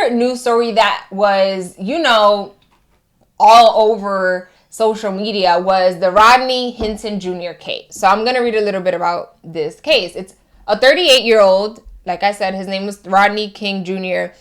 another news story that was, all over social media was the Rodney Hinton Jr. case. So I'm going to read a little bit about this case. It's a 38-year-old, like I said, his name was Rodney King Jr.,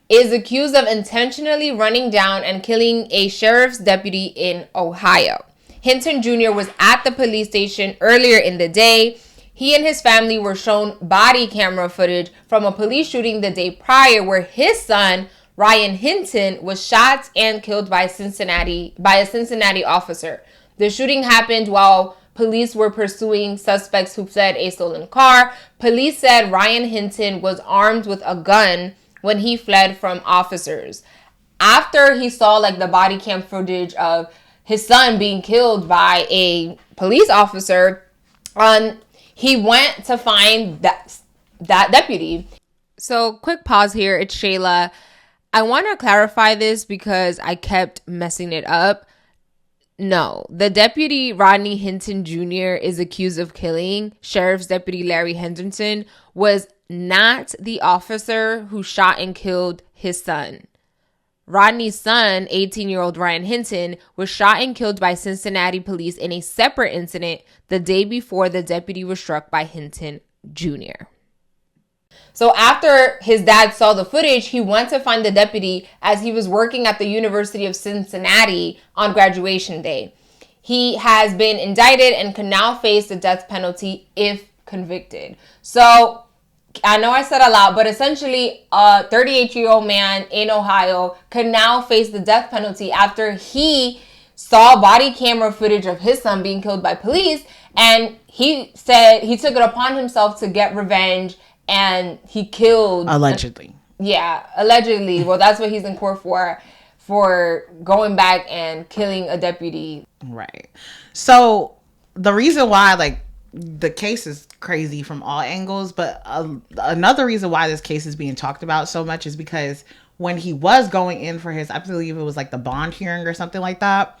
is accused of intentionally running down and killing a sheriff's deputy in Ohio. Hinton Jr. was at the police station earlier in the day. He and his family were shown body camera footage from a police shooting the day prior where his son, Ryan Hinton, was shot and killed by a Cincinnati officer. The shooting happened while police were pursuing suspects who fled a stolen car. Police said Ryan Hinton was armed with a gun when he fled from officers. After he saw the body cam footage of his son being killed by a police officer, he went to find that deputy. So quick pause here. It's Shayla. I want to clarify this because I kept messing it up. No, the deputy Rodney Hinton Jr. is accused of killing Sheriff's Deputy Larry Henderson was not the officer who shot and killed his son. Rodney's son, 18-year-old Ryan Hinton, was shot and killed by Cincinnati police in a separate incident the day before the deputy was struck by Hinton Jr. So after his dad saw the footage, he went to find the deputy as he was working at the University of Cincinnati on graduation day. He has been indicted and can now face the death penalty if convicted. So I know I said a lot, but essentially a 38-year-old man in Ohio can now face the death penalty after he saw body camera footage of his son being killed by police, and he said he took it upon himself to get revenge, and he killed... Allegedly. Allegedly. Well, that's what he's in court for going back and killing a deputy. Right. So the reason why, the case is crazy from all angles, but another reason why this case is being talked about so much is because when he was going in for his, I believe it was the bond hearing or something like that,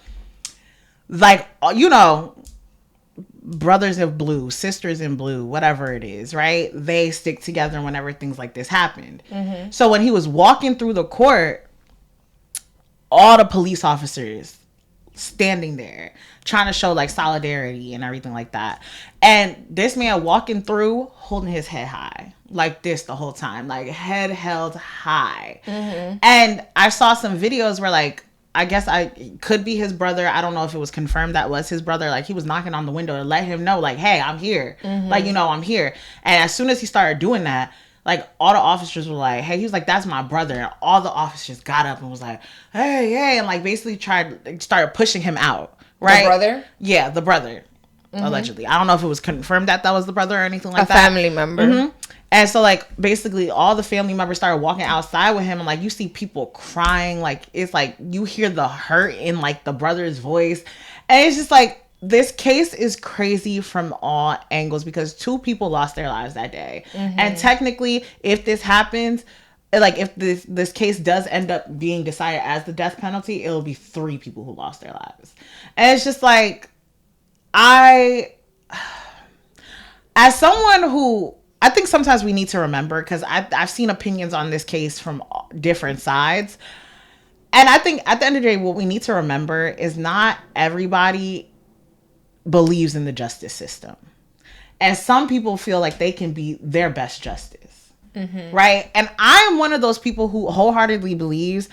brothers in blue, sisters in blue, whatever it is, right? They stick together whenever things like this happened. Mm-hmm. So when he was walking through the court, all the police officers standing there trying to show solidarity and everything like that, and this man walking through holding his head high like this the whole time, head held high. Mm-hmm. And I saw some videos where I guess could be his brother. I don't know if it was confirmed that was his brother. He was knocking on the window to let him know, hey, I'm here. Mm-hmm. I'm here. And as soon as he started doing that, all the officers were hey, he was that's my brother. And all the officers got up and was hey, and basically started pushing him out. Right? The brother? Yeah, the brother. Mm-hmm. Allegedly. I don't know if it was confirmed that was the brother or anything like that. A family member. Mm-hmm. And so basically all the family members started walking outside with him, and you see people crying, it's you hear the hurt in the brother's voice. And it's just this case is crazy from all angles because 2 people lost their lives that day. Mm-hmm. And technically, if this happens, if this case does end up being decided as the death penalty, it'll be 3 people who lost their lives. And it's just as someone who, I think sometimes we need to remember, because I've seen opinions on this case from different sides. And I think at the end of the day, what we need to remember is not everybody believes in the justice system. And some people feel like they can be their best justice. Mm-hmm. Right? And I am one of those people who wholeheartedly believes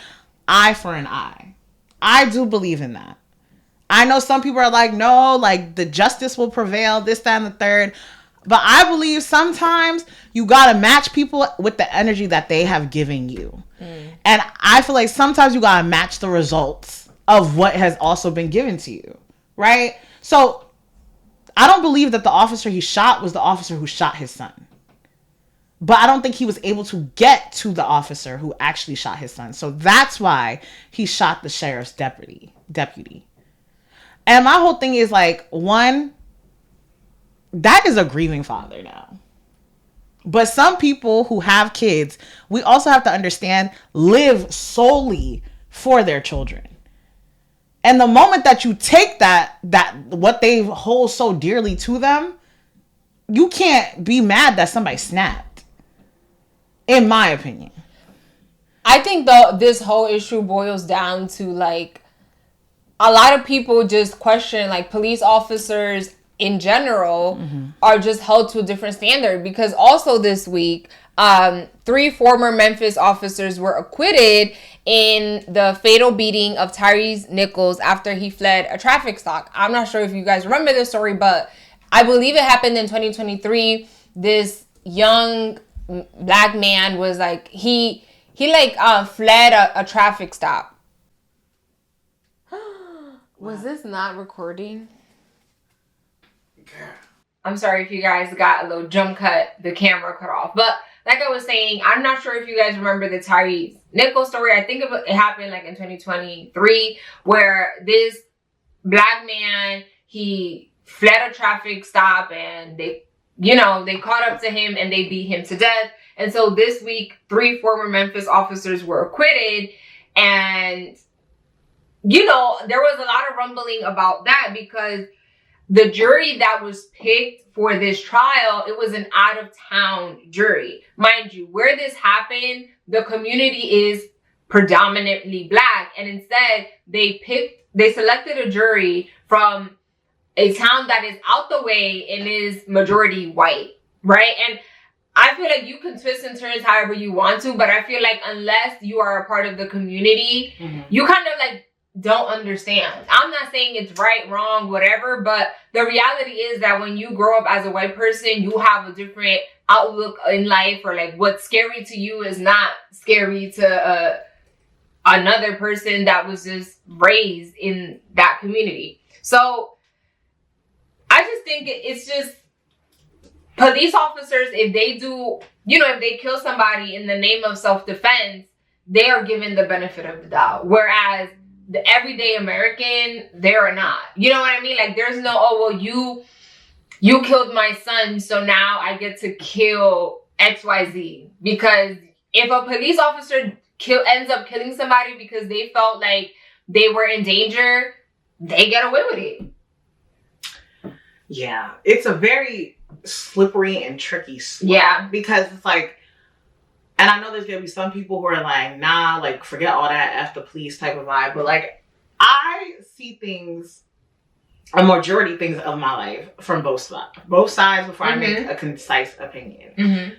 eye for an eye. I do believe in that. I know some people are no, the justice will prevail, this, that, and the third. But I believe sometimes you got to match people with the energy that they have given you. Mm. And I feel like sometimes you got to match the results of what has also been given to you. Right? So I don't believe that the officer he shot was the officer who shot his son. But I don't think he was able to get to the officer who actually shot his son. So that's why he shot the sheriff's deputy. And my whole thing is one, that is a grieving father now. But some people who have kids, we also have to understand, live solely for their children. And the moment that you take that what they hold so dearly to them, you can't be mad that somebody snapped. In my opinion. I I think this whole issue boils down to like a lot of people just question like police officers in general are just held to a different standard, because also this week 3 former Memphis officers were acquitted in the fatal beating of Tyre Nichols after he fled a traffic stop. I'm not sure if you guys remember this story, but I believe it happened in 2023. This young black man was like, he fled a traffic stop. Was this not recording? I'm sorry if you guys got a little jump cut, the camera cut off. But like I was saying, I'm not sure if you guys remember the Tyre Nichols story. I think it happened like in 2023, where this black man, he fled a traffic stop and they caught up to him and they beat him to death. And so this week, 3 former Memphis officers were acquitted. And, there was a lot of rumbling about that, because the jury that was picked for this trial, it was an out-of-town jury. Mind you, where this happened, the community is predominantly black. And instead, they selected a jury from a town that is out the way and is majority white, right? And I feel like you can twist and turn however you want to, but I feel like unless you are a part of the community, you kind of like don't understand. I'm not saying it's right, wrong, whatever, but the reality is that when you grow up as a white person, you have a different outlook in life, or like what's scary to you is not scary to another person that was just raised in that community. So I just think it's just police officers, if they do, if they kill somebody in the name of self-defense, they are given the benefit of the doubt. Whereas the everyday American, they are not. You know what I mean? Like, there's no, you killed my son, so now I get to kill XYZ. Because if a police officer ends up killing somebody because they felt like they were in danger, they get away with it. Yeah, it's a very slippery and tricky slope. Yeah. Because it's like, and I know there's going to be some people who are like, nah, like, forget all that, F the police type of vibe. But, like, I see things, a majority of things of my life from both sides before I make a concise opinion.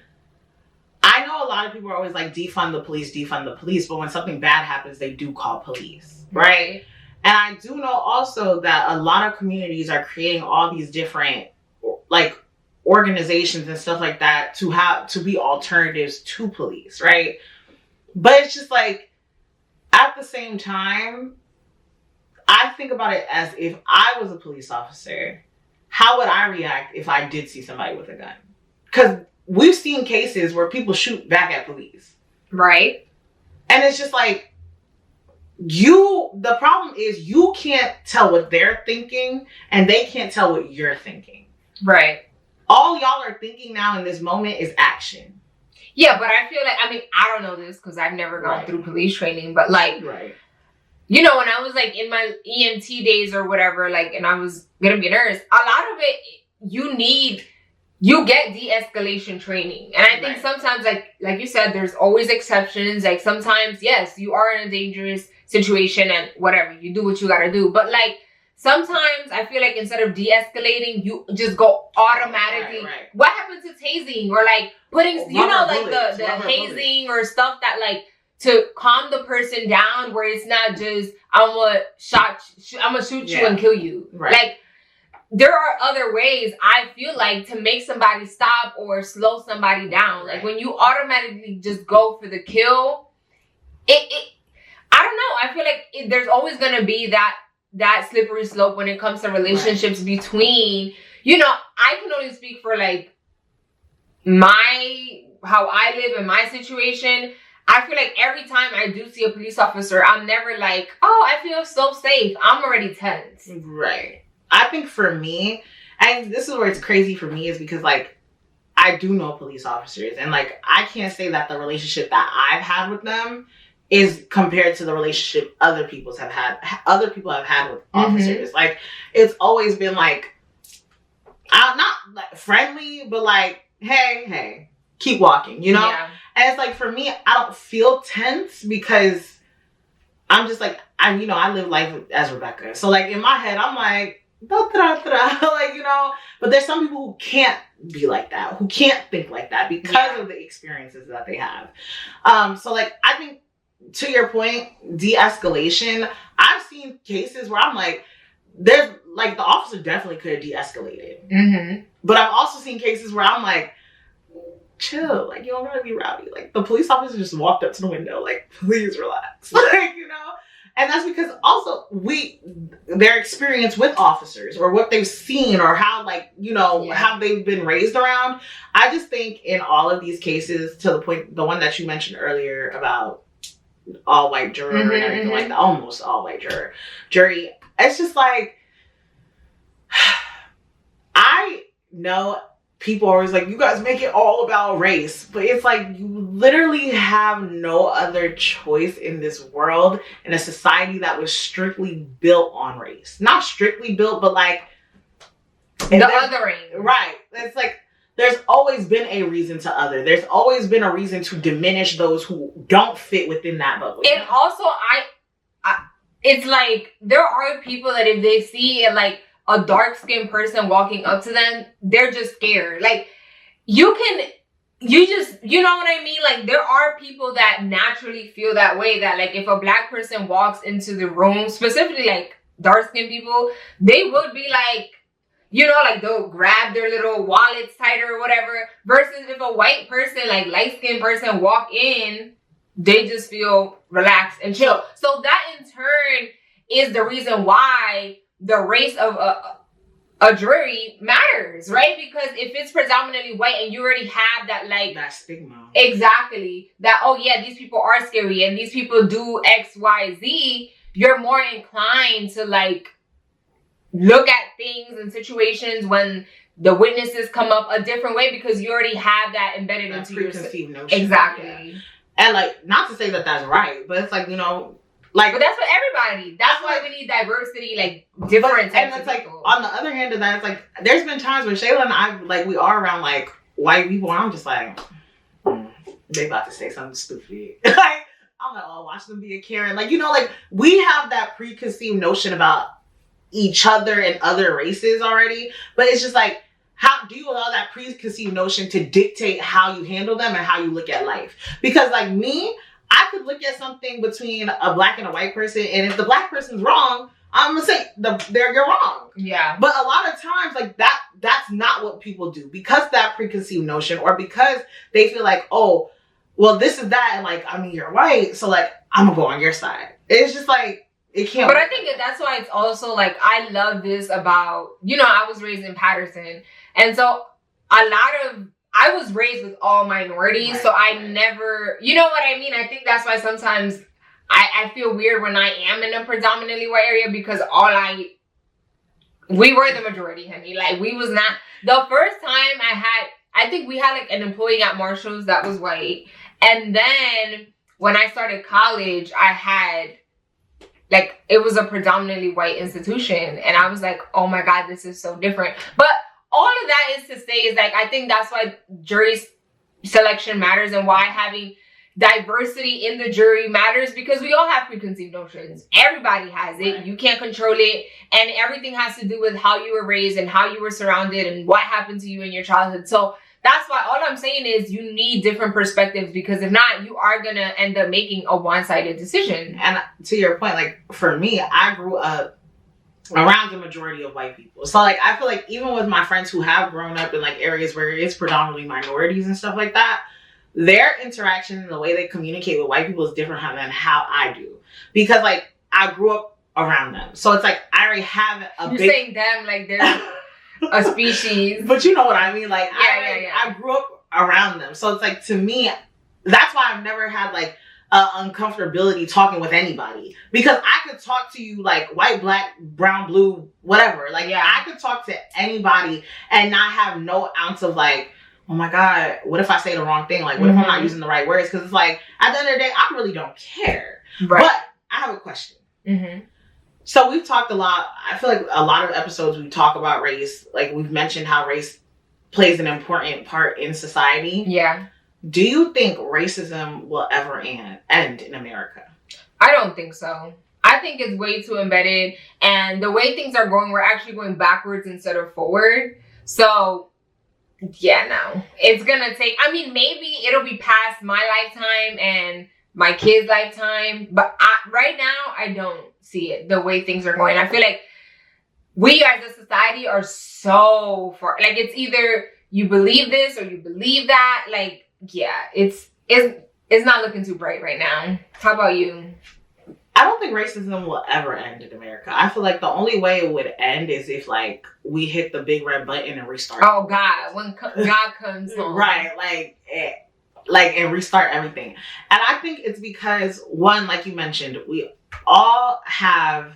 I know a lot of people are always like, defund the police. But when something bad happens, they do call police, right? And I do know also that a lot of communities are creating all these different, like, organizations and stuff like that to be alternatives to police, right? But it's just like, at the same time, I think about it as if I was a police officer, how would I react if I did see somebody with a gun? Because we've seen cases where people shoot back at police. Right. And it's just like, the problem is you can't tell what they're thinking and they can't tell what you're thinking. Right. All y'all are thinking now in this moment is action. Yeah, but I feel like, I don't know this because I've never gone through police training, but like, when I was like in my EMT days or whatever, like, and I was going to be a nurse, a lot of it, you get de-escalation training. And I think sometimes, like you said, there's always exceptions. Like sometimes, yes, you are in a dangerous situation and whatever, you do what you got to do. But like, sometimes I feel like instead of de-escalating, you just go automatically. Right. What happened to tasing or like putting, the hazing or stuff that like to calm the person down, where it's not just I'm gonna shoot you and kill you. Right. Like there are other ways I feel like to make somebody stop or slow somebody down. Like when you automatically just go for the kill, I don't know. I feel like there's always gonna be that slippery slope when it comes to relationships between, I can only speak for like how I live in my situation. I feel like every time I do see a police officer, I'm never like, oh, I feel so safe. I'm already tense. Right. I think for me, and this is where it's crazy for me, is because like, I do know police officers and like, I can't say that the relationship that I've had with them is compared to the relationship other people have had with officers. Like, it's always been like, not like friendly, but like, hey, keep walking, you know? Yeah. And it's like, for me, I don't feel tense because I'm just like, I live life as Rebecca. So like in my head, I'm like, like, you know, but there's some people who can't be like that, who can't think like that because of the experiences that they have. So like, I think to your point, de-escalation, I've seen cases where I'm like, there's like, the officer definitely could have de-escalated. Mm-hmm. But I've also seen cases where I'm like, chill, like, you don't gotta be rowdy. Like, the police officer just walked up to the window, like, please relax. Like, you know? And that's because also their experience with officers or what they've seen or how, like, you know, how they've been raised around. I just think in all of these cases, to the point, the one that you mentioned earlier about all white juror and everything like that, almost all white jury, it's just like, I know people are always like, you guys make it all about race. But it's like, you literally have no other choice in this world, in a society that was strictly built on race. Not strictly built, but like... the othering. Right. It's like, there's always been a reason to other. There's always been a reason to diminish those who don't fit within that bubble. And also, it's like, there are people that if they see it, like, a dark-skinned person walking up to them, they're just scared. Like, you know what I mean? Like, there are people that naturally feel that way, that, like, if a black person walks into the room, specifically, like, dark-skinned people, they would be like, you know, like, they'll grab their little wallets tighter or whatever, versus if a white person, like, light-skinned person walk in, they just feel relaxed and chill. So that, in turn, is the reason why the race of a jury matters, right? Because if it's predominantly white and you already have that, like, that stigma, exactly, that, oh yeah, these people are scary and these people do X, Y, Z, you're more inclined to, like, look at things and situations when the witnesses come up a different way because you already have that embedded into your preconceived notion. Exactly. Yeah. And like, not to say that that's right, but it's like, you know, like, but that's for everybody. That's why we need diversity, like, different types and it's of like, people. on the other hand of that, it's like, there's been times when Shayla and I, like, we are around, like, white people, and I'm just like, they about to say something stupid. Like, I'm like, oh, watch them be a Karen. Like, you know, like, we have that preconceived notion about each other and other races already, but it's just like, how do you allow that preconceived notion to dictate how you handle them and how you look at life? Because, like, me, I could look at something between a black and a white person, and if the black person's wrong, I'm gonna say you're wrong. Yeah. But a lot of times, like, that's not what people do, because that preconceived notion, or because they feel like, oh, well, this is that, and like, I mean, you're white, so like, I'm gonna go on your side. It's just like, it can't. But I think that's why it's also like, I love this about, you know, I was raised in Patterson, and so I was raised with all minorities, right, so I never, you know what I mean? I think that's why sometimes I feel weird when I am in a predominantly white area, because we were the majority, honey. Like, we was not, the first time I think we had like an employee at Marshall's that was white. And then when I started college, I had, like, it was a predominantly white institution. And I was like, oh my God, this is so different. But all of that is to say is, like, I think that's why jury selection matters, and why having diversity in the jury matters, because we all have preconceived notions. Everybody has it. Right. You can't control it. And everything has to do with how you were raised and how you were surrounded and what happened to you in your childhood. So that's why all I'm saying is you need different perspectives, because if not, you are going to end up making a one-sided decision. And to your point, like, for me, I grew up around the majority of white people. So, like, I feel like even with my friends who have grown up in, like, areas where it's predominantly minorities and stuff like that, their interaction and the way they communicate with white people is different than how I do. Because, like, I grew up around them. So it's like, I already have You're saying them like they're a species. But you know what I mean? Like, yeah. I grew up around them. So it's like, to me, that's why I've never had, like, uncomfortability talking with anybody, because I could talk to you like white, black, brown, blue, whatever. Like, yeah, I could talk to anybody and not have no ounce of like, oh my God, what if I say the wrong thing? Like, what if I'm not using the right words? Because it's like, at the end of the day, I really don't care. Right. But I have a question. So we've talked a lot. I feel like a lot of episodes we talk about race. Like, we've mentioned how race plays an important part in society. Yeah. Do you think racism will ever end in America? I don't think so. I think it's way too embedded, and the way things are going, we're actually going backwards instead of forward. So, yeah, no. It's gonna take, I mean, maybe it'll be past my lifetime and my kid's lifetime, but right now, I don't see it the way things are going. I feel like we as a society are so far, like, it's either you believe this or you believe that. Like, yeah, it's not looking too bright right now. How about you? I don't think racism will ever end in America. I feel like the only way it would end is if, like, we hit the big red button and restart. Oh, God. When God comes home. Right. And restart everything. And I think it's because, one, like you mentioned, we all have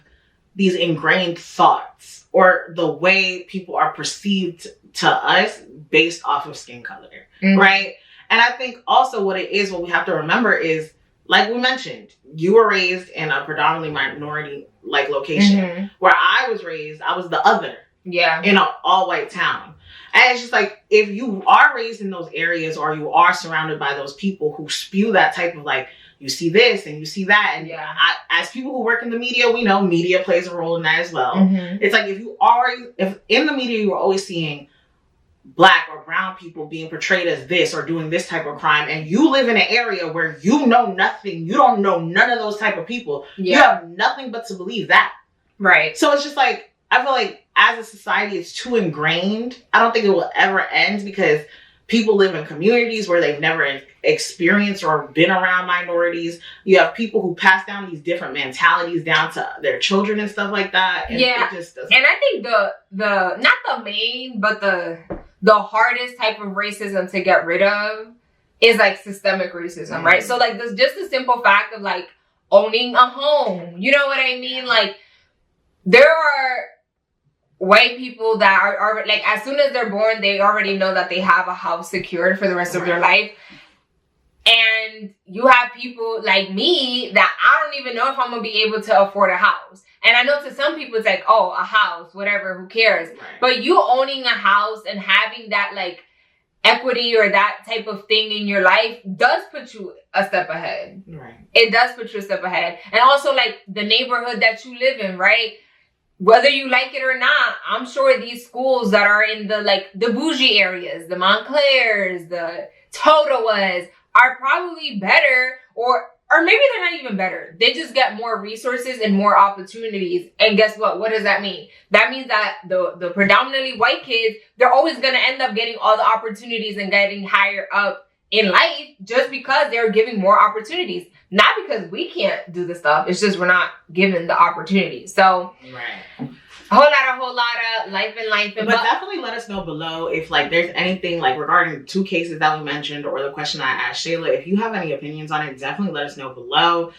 these ingrained thoughts or the way people are perceived to us based off of skin color. Mm-hmm. Right? And I think also what we have to remember is, like we mentioned, you were raised in a predominantly minority location. Mm-hmm. Where I was raised, I was the other. Yeah. In an all-white town. And it's just like, if you are raised in those areas or you are surrounded by those people who spew that type of, like, you see this and you see that. And as people who work in the media, we know media plays a role in that as well. Mm-hmm. It's like, if in the media you are always seeing Black or brown people being portrayed as this or doing this type of crime, and you live in an area where you know nothing, you don't know none of those type of people, you have nothing but to believe that. Right. So it's just like, I feel like as a society, it's too ingrained. I don't think it will ever end because people live in communities where they've never experienced or been around minorities. You have people who pass down these different mentalities down to their children and stuff like that. And it just doesn't. And I think the not the main, but the hardest type of racism to get rid of is like systemic racism, mm-hmm. right? So like just the simple fact of like owning a home. You know what I mean? Like there are white people that are like, as soon as they're born, they already know that they have a house secured for the rest of their life. And you have people like me that I don't even know if I'm going to be able to afford a house. And I know to some people it's like, oh, a house, whatever, who cares? Right. But you owning a house and having that like equity or that type of thing in your life does put you a step ahead. Right. It does put you a step ahead. And also like the neighborhood that you live in, right? Whether you like it or not, I'm sure these schools that are in the bougie areas, the Montclairs, the Totowas, are probably better, or maybe they're not even better. They just get more resources and more opportunities. And guess what? What does that mean? That means that the predominantly white kids, they're always going to end up getting all the opportunities and getting higher up in life just because they're giving more opportunities. Not because we can't do the stuff. It's just we're not given the opportunities. So, right. A whole lot of life. But definitely let us know below if like there's anything like regarding the two cases that we mentioned or the question I asked Shayla. If you have any opinions on it, definitely let us know below.